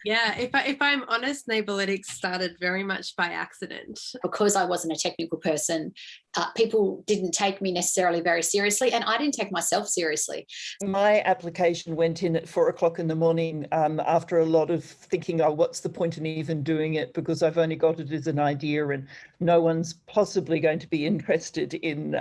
Yeah, if I'm honest, Neighbourlytics started very much by accident. Because I wasn't a technical person, people didn't take me necessarily very seriously, and I didn't take myself seriously. My application went in at 4 o'clock in the morning after a lot of thinking, oh, what's the point in even doing it? Because I've only got it as an idea and no one's possibly going to be interested in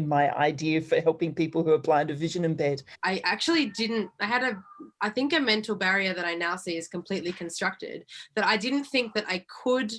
my idea for helping people who are blind or vision impaired. I actually didn't, I think a mental barrier that I now see is completely constructed, that I didn't think that I could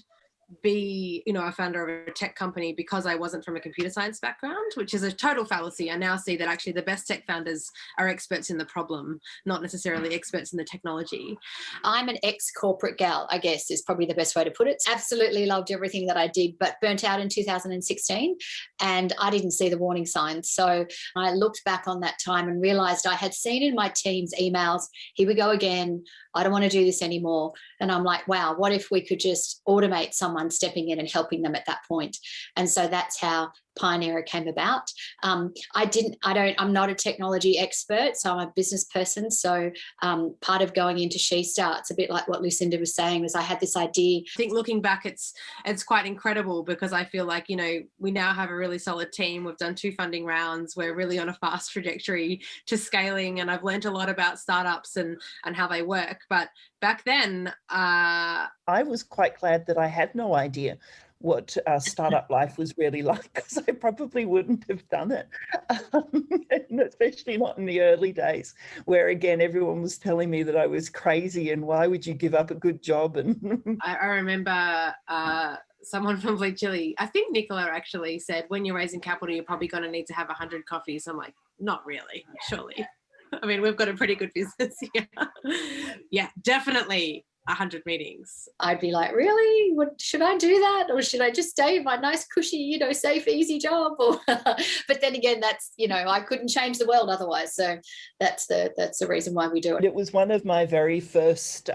be, a founder of a tech company because I wasn't from a computer science background, which is a total fallacy. I now see that actually the best tech founders are experts in the problem, not necessarily experts in the technology. I'm an ex-corporate gal, I guess is probably the best way to put it. Absolutely loved everything that I did, but burnt out in 2016 and I didn't see the warning signs. So I looked back on that time and realized I had seen in my team's emails, here we go again, I don't want to do this anymore. And I'm like, wow, what if we could just automate someone stepping in and helping them at that point? And so that's how Pioneera came about. I'm not a technology expert, so I'm a business person. So part of going into SheStarts, a bit like what Lucinda was saying, was I had this idea. I think looking back, it's quite incredible because I feel like, we now have a really solid team. We've done 2 funding rounds. We're really on a fast trajectory to scaling, and I've learned a lot about startups and how they work. But back then, I was quite glad that I had no idea what startup life was really like, because I probably wouldn't have done it, and especially not in the early days, where again everyone was telling me that I was crazy and why would you give up a good job. And I remember someone from Bleak Chili, I think Nicola actually said, when you're raising capital, you're probably going to need to have 100 coffees. I'm like, not really, surely. I mean, we've got a pretty good business here. Yeah, definitely 100 meetings. I'd be like, really? Should I do that? Or should I just stay in my nice, cushy, safe, easy job? But then again, that's, I couldn't change the world otherwise. So that's the reason why we do it. It was one of my very first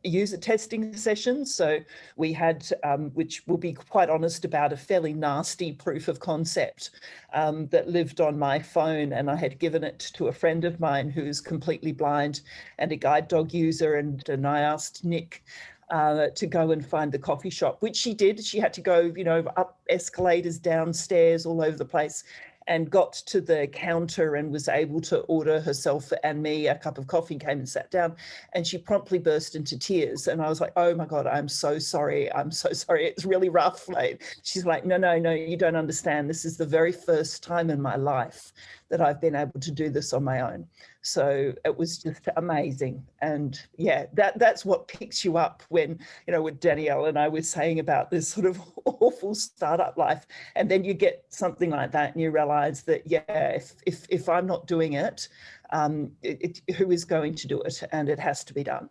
user testing sessions. So we had, which we'll be quite honest about, a fairly nasty proof of concept that lived on my phone. And I had given it to a friend of mine who's completely blind and a guide dog user. And I asked Nick to go and find the coffee shop, which she did. She had to go, up escalators, downstairs, all over the place, and got to the counter and was able to order herself and me a cup of coffee, came and sat down, and she promptly burst into tears. And I was like, oh my God, I'm so sorry. I'm so sorry. It's really rough. Like, she's like, no, you don't understand. This is the very first time in my life that I've been able to do this on my own. So it was just amazing. And yeah, that's what picks you up when, with Danielle and I were saying about this sort of awful startup life. And then you get something like that and you realize that, yeah, if I'm not doing it, who is going to do it? And it has to be done.